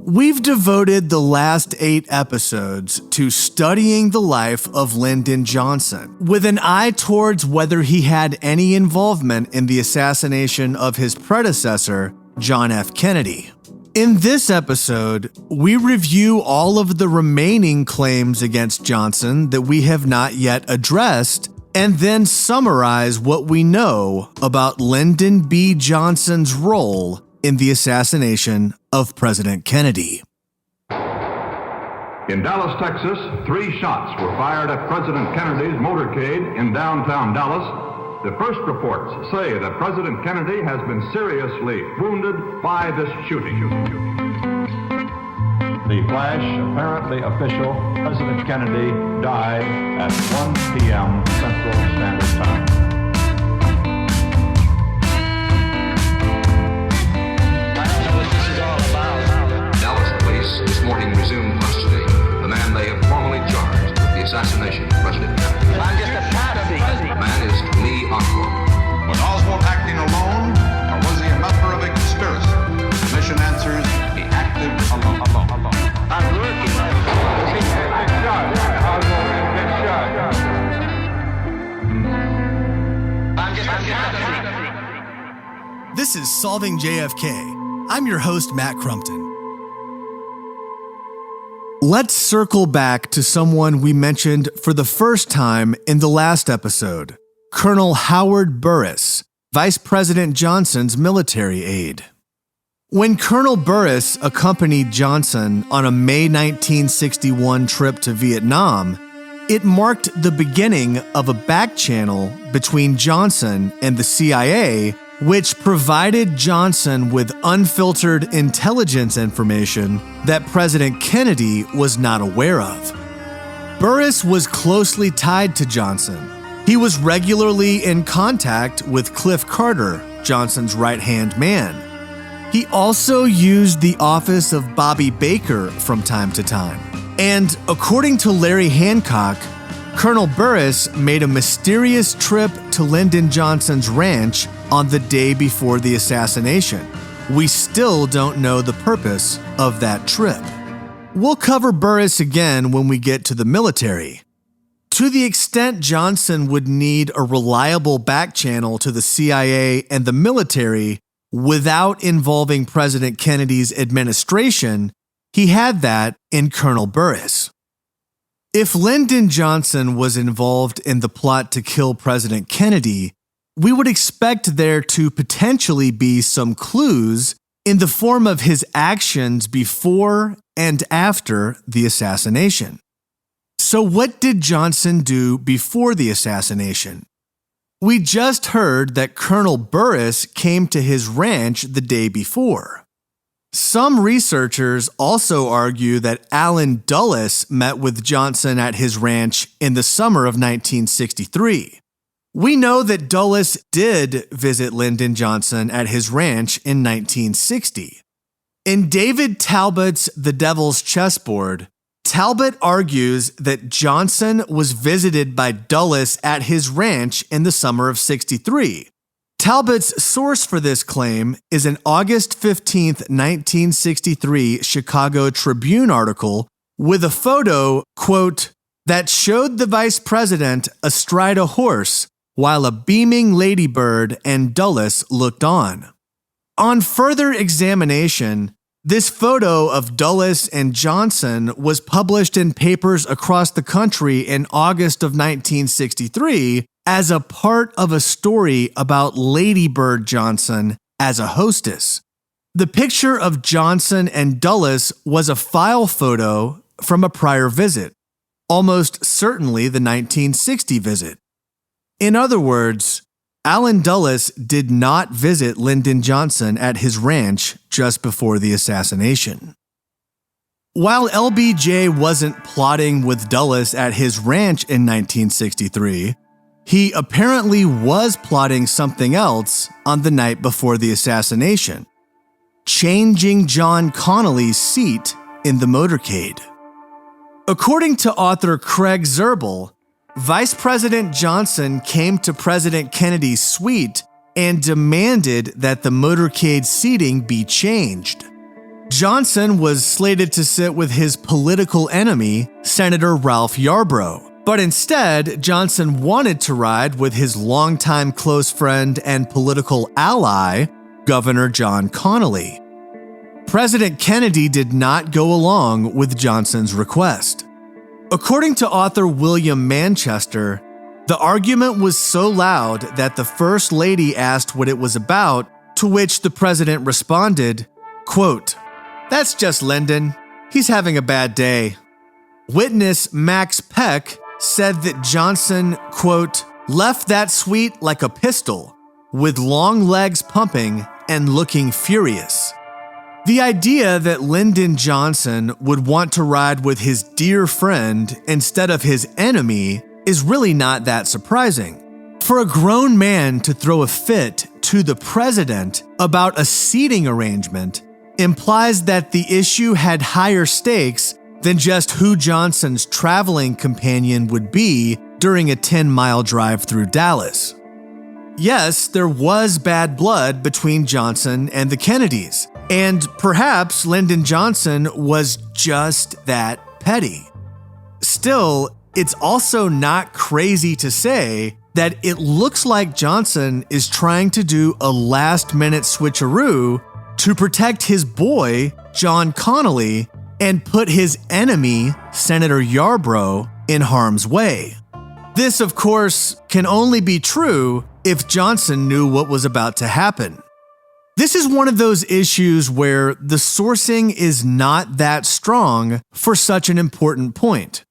We've devoted the last 8 episodes to studying the life of Lyndon Johnson, with an eye towards whether he had any involvement in the assassination of his predecessor, John F. Kennedy. In this episode, we review all of the remaining claims against Johnson that we have not yet addressed, and then summarize what we know about Lyndon B. Johnson's role in the assassination of President Kennedy. In Dallas, Texas, 3 shots were fired at President Kennedy's motorcade in downtown Dallas. The first reports say that President Kennedy has been seriously wounded by this shooting. The flash, apparently official, President Kennedy died at 1 p.m. Central Standard Time. This morning resumed custody the man they have formally charged with the assassination of President Kennedy. I'm just a patsy. The man is Lee Oswald. Was Oswald acting alone, or was he a member of a conspiracy? The mission answers, he acted alone. I'm working. I'm just a patsy. This is Solving JFK. I'm your host, Matt Crumpton. Let's circle back to someone we mentioned for the first time in the last episode, Colonel Howard Burris, Vice President Johnson's military aide. When Colonel Burris accompanied Johnson on a May 1961 trip to Vietnam, it marked the beginning of a back channel between Johnson and the CIA, which provided Johnson with unfiltered intelligence information that President Kennedy was not aware of. Burris was closely tied to Johnson. He was regularly in contact with Cliff Carter, Johnson's right-hand man. He also used the office of Bobby Baker from time to time. And according to Larry Hancock, Colonel Burris made a mysterious trip to Lyndon Johnson's ranch on the day before the assassination. We still don't know the purpose of that trip. We'll cover Burris again when we get to the military. To the extent Johnson would need a reliable back channel to the CIA and the military without involving President Kennedy's administration, he had that in Colonel Burris. If Lyndon Johnson was involved in the plot to kill President Kennedy, we would expect there to potentially be some clues in the form of his actions before and after the assassination. So what did Johnson do before the assassination? We just heard that Colonel Burris came to his ranch the day before. Some researchers also argue that Allen Dulles met with Johnson at his ranch in the summer of 1963. We know that Dulles did visit Lyndon Johnson at his ranch in 1960. In David Talbot's The Devil's Chessboard, Talbot argues that Johnson was visited by Dulles at his ranch in the summer of '63. Talbot's source for this claim is an August 15, 1963 Chicago Tribune article with a photo, quote, that showed the vice president astride a horse while a beaming ladybird and Dulles looked on. On further examination, this photo of Dulles and Johnson was published in papers across the country in August of 1963 as a part of a story about Lady Bird Johnson as a hostess. The picture of Johnson and Dulles was a file photo from a prior visit, almost certainly the 1960 visit. In other words, Allen Dulles did not visit Lyndon Johnson at his ranch just before the assassination. While LBJ wasn't plotting with Dulles at his ranch in 1963, he apparently was plotting something else on the night before the assassination, changing John Connelly's seat in the motorcade. According to author Craig Zerbel, Vice President Johnson came to President Kennedy's suite and demanded that the motorcade seating be changed. Johnson was slated to sit with his political enemy, Senator Ralph Yarborough. But instead, Johnson wanted to ride with his longtime close friend and political ally, Governor John Connelly. President Kennedy did not go along with Johnson's request. According to author William Manchester, the argument was so loud that the First Lady asked what it was about, to which the president responded, quote, "That's just Lyndon. He's having a bad day." Witness Max Peck said that Johnson, quote, "left that suite like a pistol, with long legs pumping and looking furious." The idea that Lyndon Johnson would want to ride with his dear friend instead of his enemy is really not that surprising. For a grown man to throw a fit to the president about a seating arrangement implies that the issue had higher stakes than just who Johnson's traveling companion would be during a 10-mile drive through Dallas. Yes, there was bad blood between Johnson and the Kennedys, and perhaps Lyndon Johnson was just that petty. Still, it's also not crazy to say that it looks like Johnson is trying to do a last-minute switcheroo to protect his boy, John Connelly, and put his enemy, Senator Yarborough, in harm's way. This, of course, can only be true if Johnson knew what was about to happen. This is one of those issues where the sourcing is not that strong for such an important point.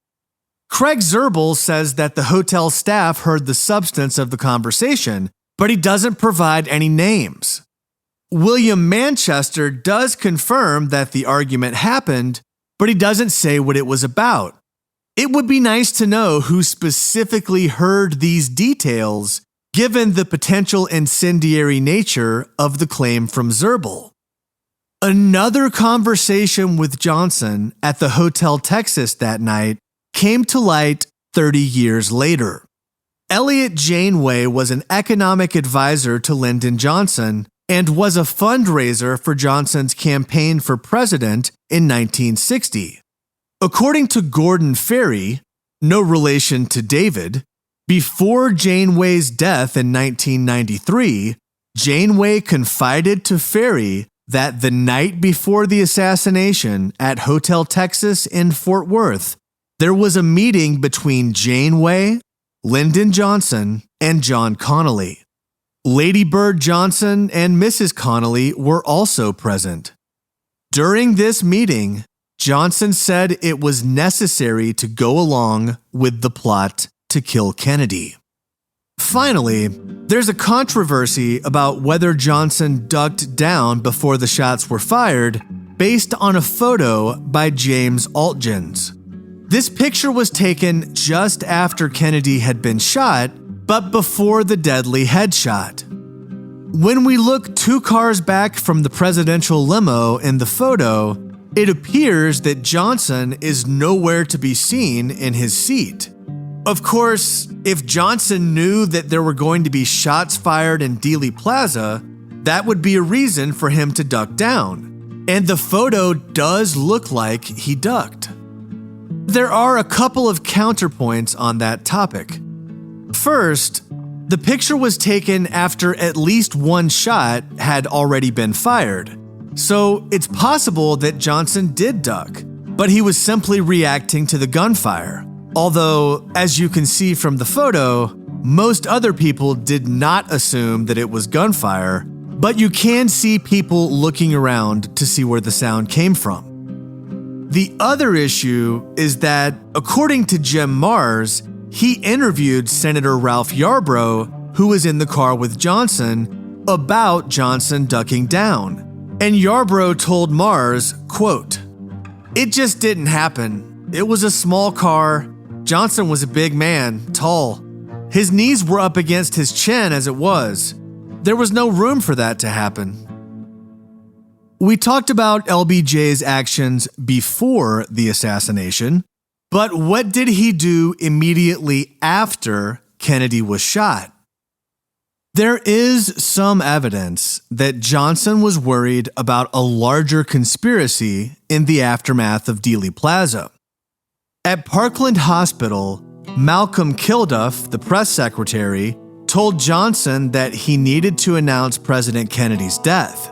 Craig Zerbel says that the hotel staff heard the substance of the conversation, but he doesn't provide any names. William Manchester does confirm that the argument happened, but he doesn't say what it was about. It would be nice to know who specifically heard these details, given the potential incendiary nature of the claim from Zerbel. Another conversation with Johnson at the Hotel Texas that night came to light 30 years later. Elliot Janeway was an economic advisor to Lyndon Johnson and was a fundraiser for Johnson's campaign for president in 1960. According to Gordon Ferry, no relation to David, before Janeway's death in 1993, Janeway confided to Ferry that the night before the assassination at Hotel Texas in Fort Worth, there was a meeting between Janeway, Lyndon Johnson, and John Connelly. Lady Bird Johnson and Mrs. Connelly were also present. During this meeting, Johnson said it was necessary to go along with the plot to kill Kennedy. Finally, there's a controversy about whether Johnson ducked down before the shots were fired based on a photo by James Altgens. This picture was taken just after Kennedy had been shot, but before the deadly headshot. When we look 2 cars back from the presidential limo in the photo, it appears that Johnson is nowhere to be seen in his seat. Of course, if Johnson knew that there were going to be shots fired in Dealey Plaza, that would be a reason for him to duck down. And the photo does look like he ducked. There are a couple of counterpoints on that topic. First, the picture was taken after at least one shot had already been fired. So it's possible that Johnson did duck, but he was simply reacting to the gunfire. Although, as you can see from the photo, most other people did not assume that it was gunfire, but you can see people looking around to see where the sound came from. The other issue is that, according to Jim Mars, he interviewed Senator Ralph Yarborough, who was in the car with Johnson, about Johnson ducking down. And Yarborough told Mars, quote, "It just didn't happen. It was a small car. Johnson was a big man, tall. His knees were up against his chin as it was. There was no room for that to happen." We talked about LBJ's actions before the assassination, but what did he do immediately after Kennedy was shot? There is some evidence that Johnson was worried about a larger conspiracy in the aftermath of Dealey Plaza. At Parkland Hospital, Malcolm Kilduff, the press secretary, told Johnson that he needed to announce President Kennedy's death.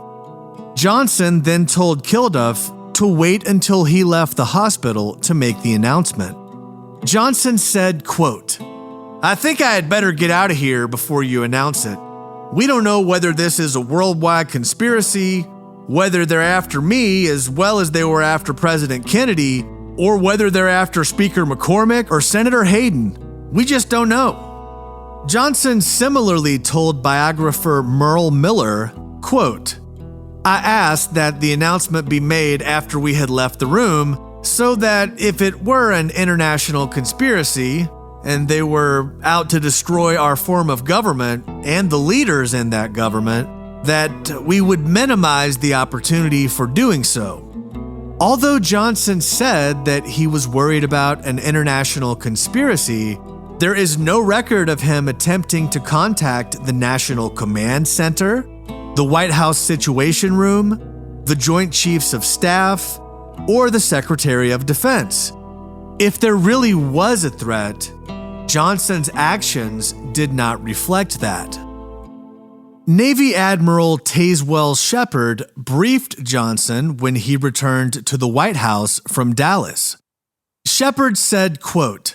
Johnson then told Kilduff to wait until he left the hospital to make the announcement. Johnson said, quote, "I think I had better get out of here before you announce it. We don't know whether this is a worldwide conspiracy, whether they're after me as well as they were after President Kennedy, or whether they're after Speaker McCormick or Senator Hayden. We just don't know." Johnson similarly told biographer Merle Miller, quote, "I asked that the announcement be made after we had left the room so that if it were an international conspiracy and they were out to destroy our form of government and the leaders in that government, that we would minimize the opportunity for doing so." Although Johnson said that he was worried about an international conspiracy, there is no record of him attempting to contact the National Command Center, the White House Situation Room, the Joint Chiefs of Staff, or the Secretary of Defense. If there really was a threat, Johnson's actions did not reflect that. Navy Admiral Tazewell Shepard briefed Johnson when he returned to the White House from Dallas. Shepard said, quote,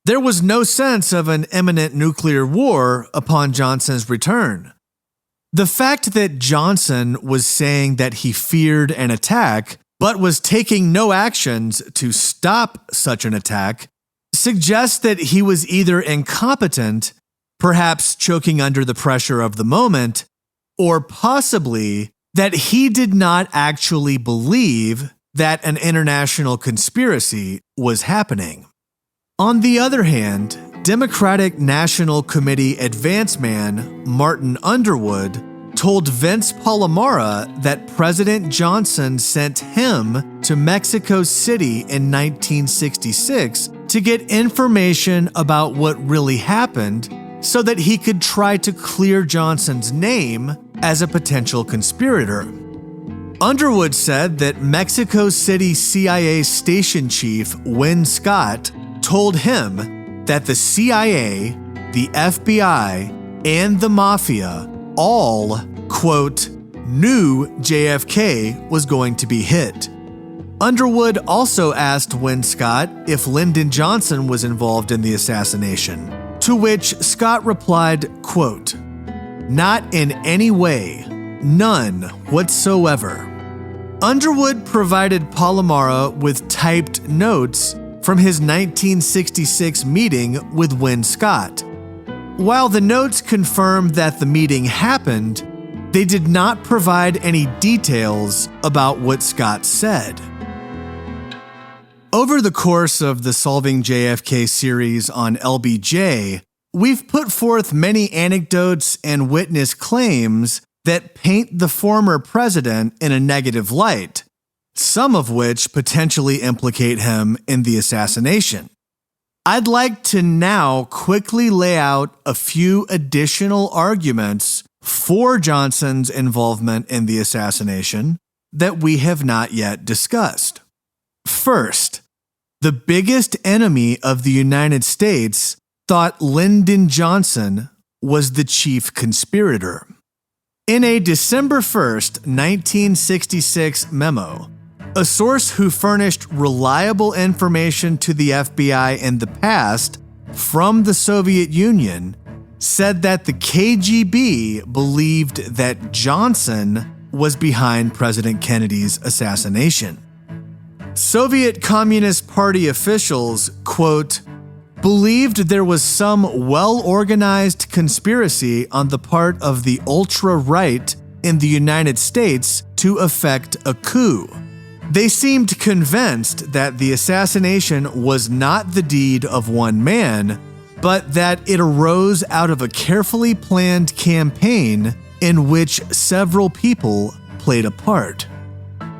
"There was no sense of an imminent nuclear war upon Johnson's return. The fact that Johnson was saying that he feared an attack but was taking no actions to stop such an attack suggests that he was either incompetent, perhaps choking under the pressure of the moment, or possibly that he did not actually believe that an international conspiracy was happening." On the other hand, Democratic National Committee advance man Martin Underwood told Vince Palomara that President Johnson sent him to Mexico City in 1966 to get information about what really happened so that he could try to clear Johnson's name as a potential conspirator. Underwood said that Mexico City CIA station chief Win Scott told him that the CIA, the FBI, and the Mafia all, quote, knew JFK was going to be hit. Underwood also asked Win Scott if Lyndon Johnson was involved in the assassination, to which Scott replied, quote, "Not in any way, none whatsoever." Underwood provided Palomara with typed notes from his 1966 meeting with Win Scott. While the notes confirmed that the meeting happened, they did not provide any details about what Scott said. Over the course of the Solving JFK series on LBJ, we've put forth many anecdotes and witness claims that paint the former president in a negative light, some of which potentially implicate him in the assassination. I'd like to now quickly lay out a few additional arguments for Johnson's involvement in the assassination that we have not yet discussed. First, the biggest enemy of the United States thought Lyndon Johnson was the chief conspirator. In a December 1st, 1966 memo, a source who furnished reliable information to the FBI in the past from the Soviet Union said that the KGB believed that Johnson was behind President Kennedy's assassination. Soviet Communist Party officials, quote, believed there was some well-organized conspiracy on the part of the ultra-right in the United States to effect a coup. They seemed convinced that the assassination was not the deed of one man, but that it arose out of a carefully planned campaign in which several people played a part.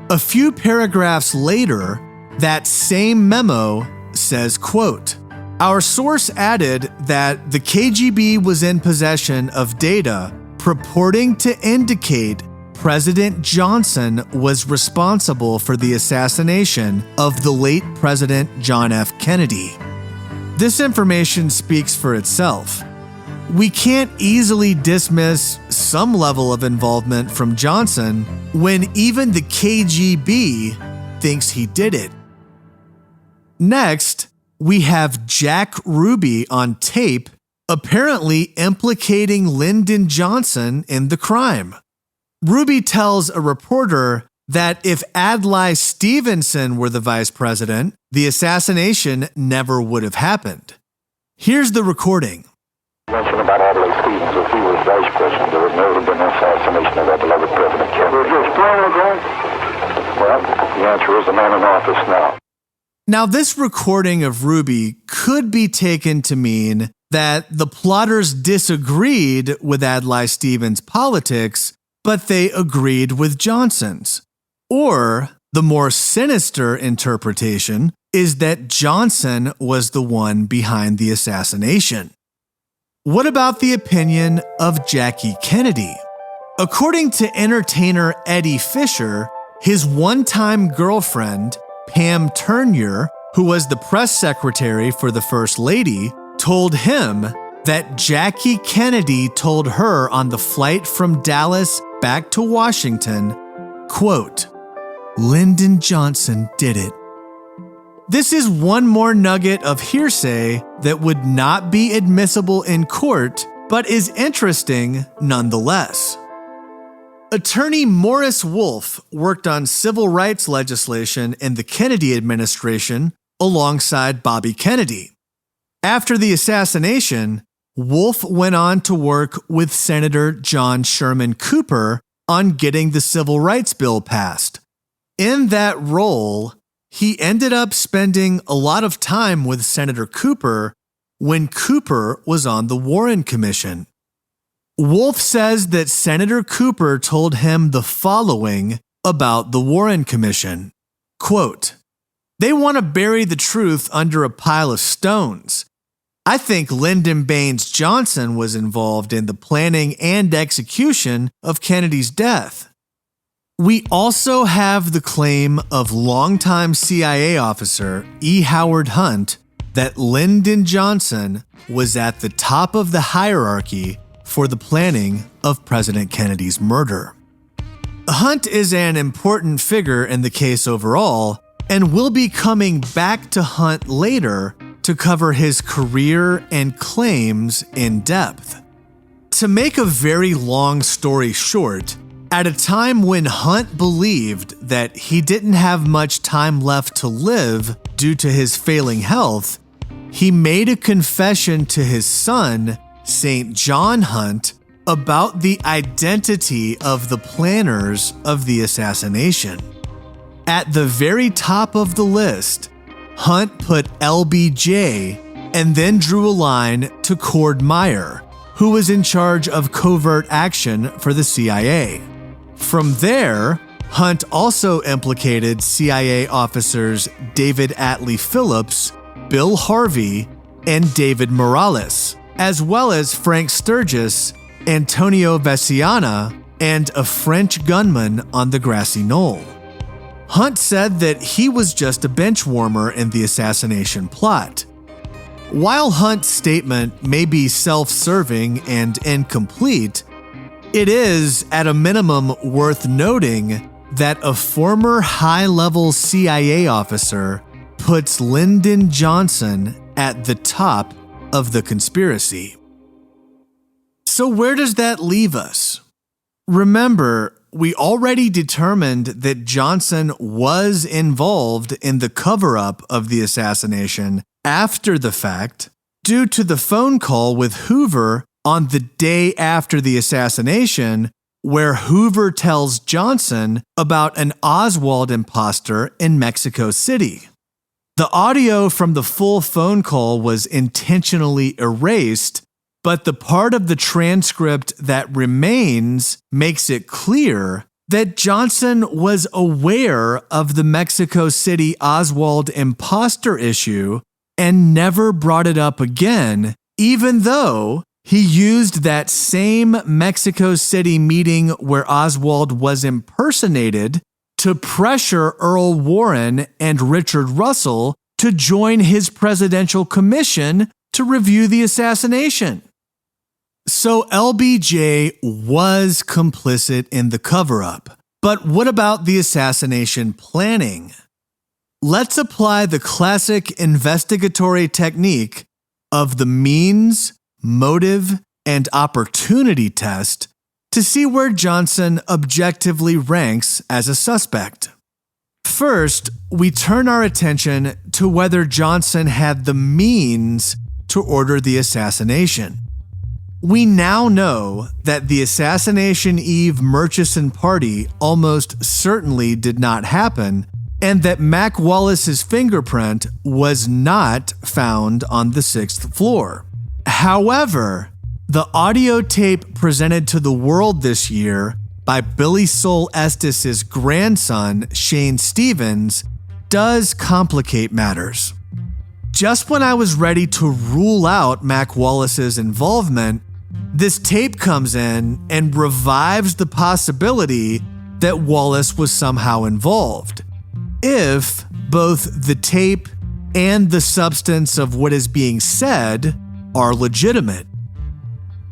A few paragraphs later, that same memo says, quote, Our source added that the KGB was in possession of data purporting to indicate President Johnson was responsible for the assassination of the late President John F. Kennedy. This information speaks for itself. We can't easily dismiss some level of involvement from Johnson when even the KGB thinks he did it. Next, we have Jack Ruby on tape apparently implicating Lyndon Johnson in the crime. Ruby tells a reporter that if Adlai Stevenson were the vice president, the assassination never would have happened. Here's the recording. Mention about Adlai Stevenson, if he was vice president, there would never have been an assassination of our beloved President Kennedy. Would you explain it, Grant? Well, the answer is the man in office now. Now, this recording of Ruby could be taken to mean that the plotters disagreed with Adlai Stevens' politics, but they agreed with Johnson's. Or, the more sinister interpretation is that Johnson was the one behind the assassination. What about the opinion of Jackie Kennedy? According to entertainer Eddie Fisher, his one-time girlfriend, Pam Turnier, who was the press secretary for the First Lady, told him that Jackie Kennedy told her on the flight from Dallas back to Washington, quote, "Lyndon Johnson did it." This is one more nugget of hearsay that would not be admissible in court, but is interesting nonetheless. Attorney Morris Wolf worked on civil rights legislation in the Kennedy administration alongside Bobby Kennedy. After the assassination, Wolf went on to work with Senator John Sherman Cooper on getting the Civil Rights Bill passed. In that role, he ended up spending a lot of time with Senator Cooper when Cooper was on the Warren Commission. Wolf says that Senator Cooper told him the following about the Warren Commission. Quote, "They want to bury the truth under a pile of stones. I think Lyndon Baines Johnson was involved in the planning and execution of Kennedy's death." We also have the claim of longtime CIA officer E. Howard Hunt that Lyndon Johnson was at the top of the hierarchy for the planning of President Kennedy's murder. Hunt is an important figure in the case overall, and we'll be coming back to Hunt later to cover his career and claims in depth. To make a very long story short, at a time when Hunt believed that he didn't have much time left to live due to his failing health, he made a confession to his son, St. John Hunt, about the identity of the planners of the assassination. At the very top of the list, Hunt put LBJ and then drew a line to Cord Meyer, who was in charge of covert action for the CIA. From there, Hunt also implicated CIA officers David Atlee Phillips, Bill Harvey, and David Morales, as well as Frank Sturgis, Antonio Veciana, and a French gunman on the grassy knoll. Hunt said that he was just a bench warmer in the assassination plot. While Hunt's statement may be self-serving and incomplete, it is, at a minimum, worth noting that a former high-level CIA officer puts Lyndon Johnson at the top of the conspiracy. So where does that leave us? Remember, we already determined that Johnson was involved in the cover-up of the assassination after the fact due to the phone call with Hoover on the day after the assassination, where Hoover tells Johnson about an Oswald imposter in Mexico City. The audio from the full phone call was intentionally erased, but the part of the transcript that remains makes it clear that Johnson was aware of the Mexico City Oswald imposter issue and never brought it up again, even though he used that same Mexico City meeting where Oswald was impersonated to pressure Earl Warren and Richard Russell to join his presidential commission to review the assassination. So LBJ was complicit in the cover-up. But what about the assassination planning? Let's apply the classic investigatory technique of the means, motive, and opportunity test to see where Johnson objectively ranks as a suspect. First, we turn our attention to whether Johnson had the means to order the assassination. We now know that the Assassination Eve Murchison party almost certainly did not happen, and that Mac Wallace's fingerprint was not found on the 6th floor. However, the audio tape presented to the world this year by Billy Sol Estes' grandson, Shane Stevens, does complicate matters. Just when I was ready to rule out Mac Wallace's involvement, this tape comes in and revives the possibility that Wallace was somehow involved, if both the tape and the substance of what is being said are legitimate.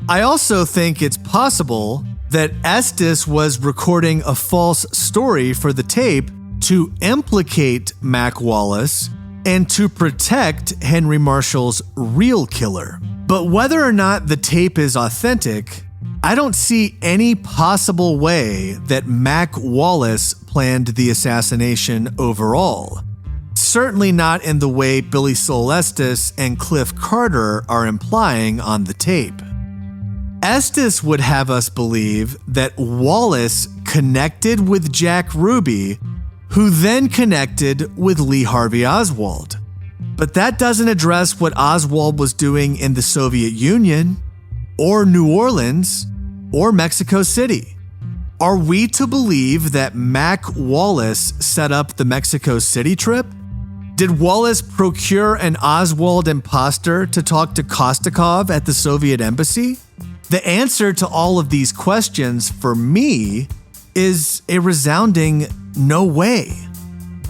I also think it's possible that Estes was recording a false story for the tape to implicate Mac Wallace and to protect Henry Marshall's real killer. But whether or not the tape is authentic, I don't see any possible way that Mac Wallace planned the assassination overall. Certainly not in the way Billy Sol Estes and Cliff Carter are implying on the tape. Estes would have us believe that Wallace connected with Jack Ruby, who then connected with Lee Harvey Oswald. But that doesn't address what Oswald was doing in the Soviet Union, or New Orleans, or Mexico City. Are we to believe that Mac Wallace set up the Mexico City trip? Did Wallace procure an Oswald imposter to talk to Kostakov at the Soviet embassy? The answer to all of these questions, for me, is a resounding no way.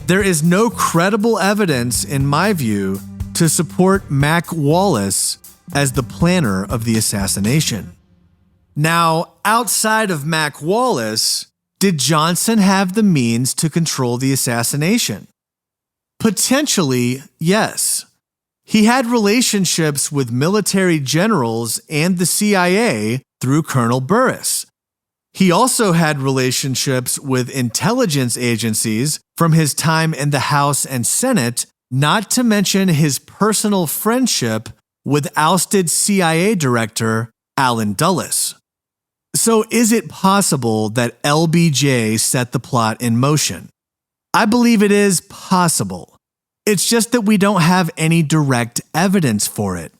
There is no credible evidence, in my view, to support Mac Wallace as the planner of the assassination. Now, outside of Mac Wallace, did Johnson have the means to control the assassination? Potentially, yes. He had relationships with military generals and the CIA through Colonel Burris. He also had relationships with intelligence agencies from his time in the House and Senate, not to mention his personal friendship with ousted CIA Director Allen Dulles. So is it possible that LBJ set the plot in motion? I believe it is possible. It's just that we don't have any direct evidence for it.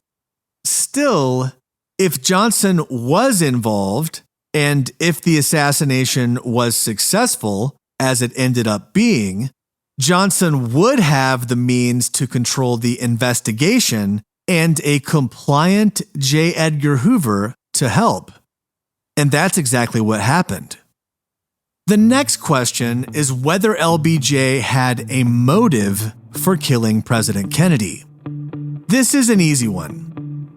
Still, if Johnson was involved, and if the assassination was successful, as it ended up being, Johnson would have the means to control the investigation and a compliant J. Edgar Hoover to help. And that's exactly what happened. The next question is whether LBJ had a motive for killing President Kennedy. This is an easy one.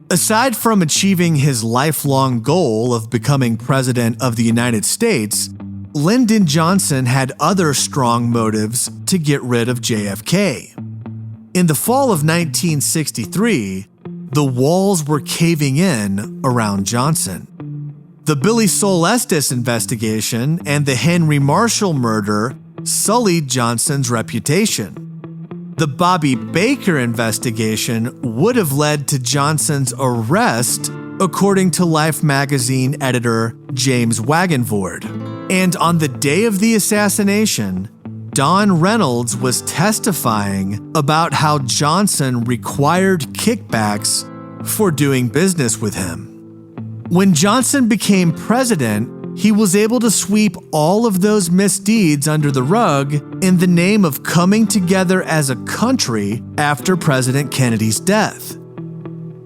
Aside from achieving his lifelong goal of becoming President of the United States, Lyndon Johnson had other strong motives to get rid of JFK. In the fall of 1963, the walls were caving in around Johnson. The Billy Sol Estes investigation and the Henry Marshall murder sullied Johnson's reputation. The Bobby Baker investigation would have led to Johnson's arrest, according to Life magazine editor James Wagenvord. And on the day of the assassination, Don Reynolds was testifying about how Johnson required kickbacks for doing business with him. When Johnson became president, he was able to sweep all of those misdeeds under the rug in the name of coming together as a country after President Kennedy's death.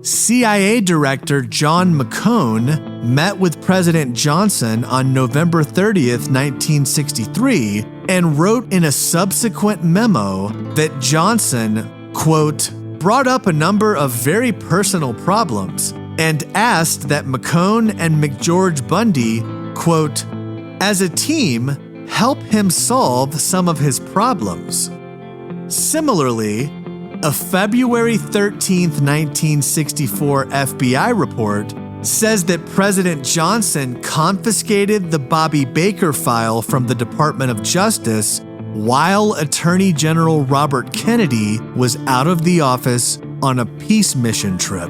CIA Director John McCone met with President Johnson on November 30th, 1963, and wrote in a subsequent memo that Johnson, quote, brought up a number of very personal problems and asked that McCone and McGeorge Bundy, quote, as a team, help him solve some of his problems. Similarly, a February 13, 1964 FBI report says that President Johnson confiscated the Bobby Baker file from the Department of Justice while Attorney General Robert Kennedy was out of the office on a peace mission trip.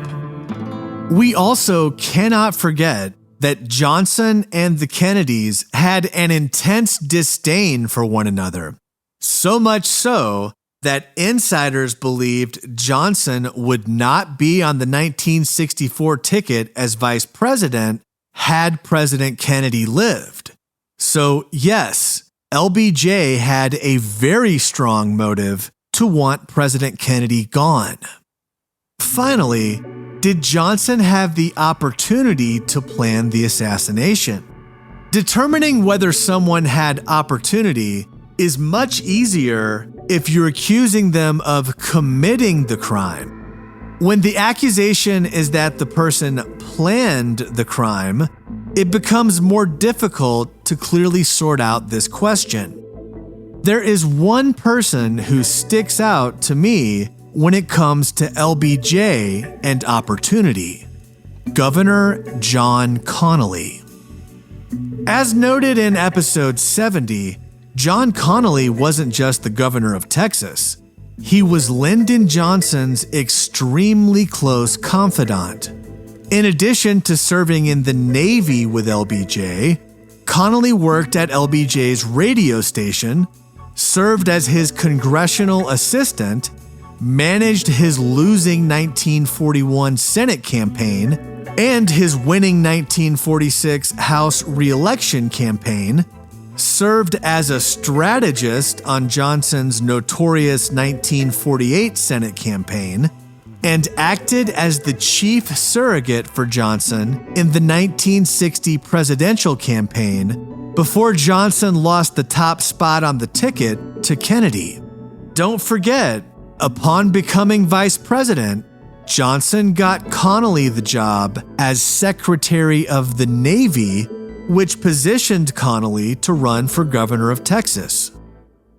We also cannot forget that Johnson and the Kennedys had an intense disdain for one another, so much so that insiders believed Johnson would not be on the 1964 ticket as vice president had President Kennedy lived. So yes, LBJ had a very strong motive to want President Kennedy gone. Finally, did Johnson have the opportunity to plan the assassination? Determining whether someone had opportunity is much easier if you're accusing them of committing the crime. When the accusation is that the person planned the crime, it becomes more difficult to clearly sort out this question. There is one person who sticks out to me when it comes to LBJ and opportunity: Governor John Connelly. As noted in episode 70, John Connelly wasn't just the governor of Texas. He was Lyndon Johnson's extremely close confidant. In addition to serving in the Navy with LBJ, Connelly worked at LBJ's radio station, served as his congressional assistant, managed his losing 1941 Senate campaign and his winning 1946 House re-election campaign, served as a strategist on Johnson's notorious 1948 Senate campaign, and acted as the chief surrogate for Johnson in the 1960 presidential campaign before Johnson lost the top spot on the ticket to Kennedy. Don't forget, upon becoming vice president, Johnson got Connelly the job as Secretary of the Navy, which positioned Connelly to run for governor of Texas.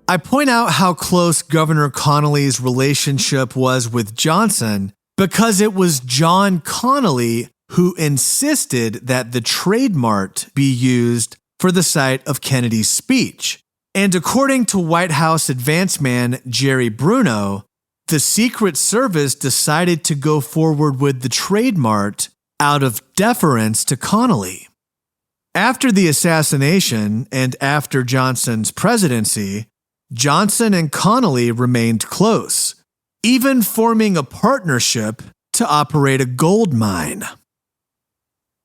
I point out how close Governor Connelly's relationship was with Johnson because it was John Connelly who insisted that the trademark be used for the site of Kennedy's speech. And according to White House advance man Jerry Bruno, the Secret Service decided to go forward with the trademark out of deference to Connelly. After the assassination and after Johnson's presidency, Johnson and Connelly remained close, even forming a partnership to operate a gold mine.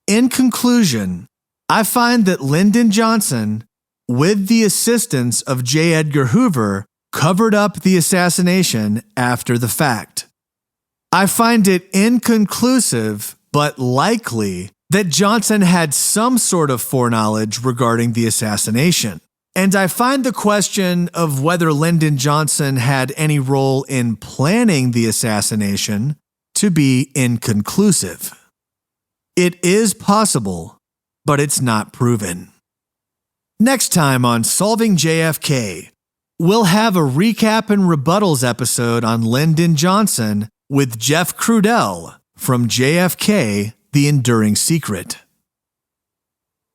In conclusion, I find that Lyndon Johnson, with the assistance of J. Edgar Hoover, covered up the assassination after the fact. I find it inconclusive, but likely, that Johnson had some sort of foreknowledge regarding the assassination. And I find the question of whether Lyndon Johnson had any role in planning the assassination to be inconclusive. It is possible, but it's not proven. Next time on Solving JFK, we'll have a recap and rebuttals episode on Lyndon Johnson with Jeff Crudell from JFK, The Enduring Secret.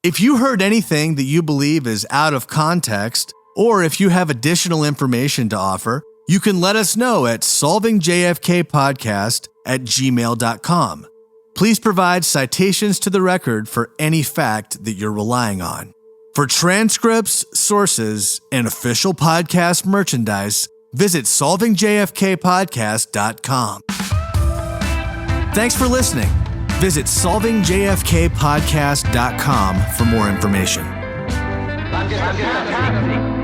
If you heard anything that you believe is out of context, or if you have additional information to offer, you can let us know at solvingjfkpodcast@gmail.com. Please provide citations to the record for any fact that you're relying on. For transcripts, sources, and official podcast merchandise, visit solvingjfkpodcast.com. Thanks for listening. Visit solvingjfkpodcast.com for more information. I'm just a fantasy.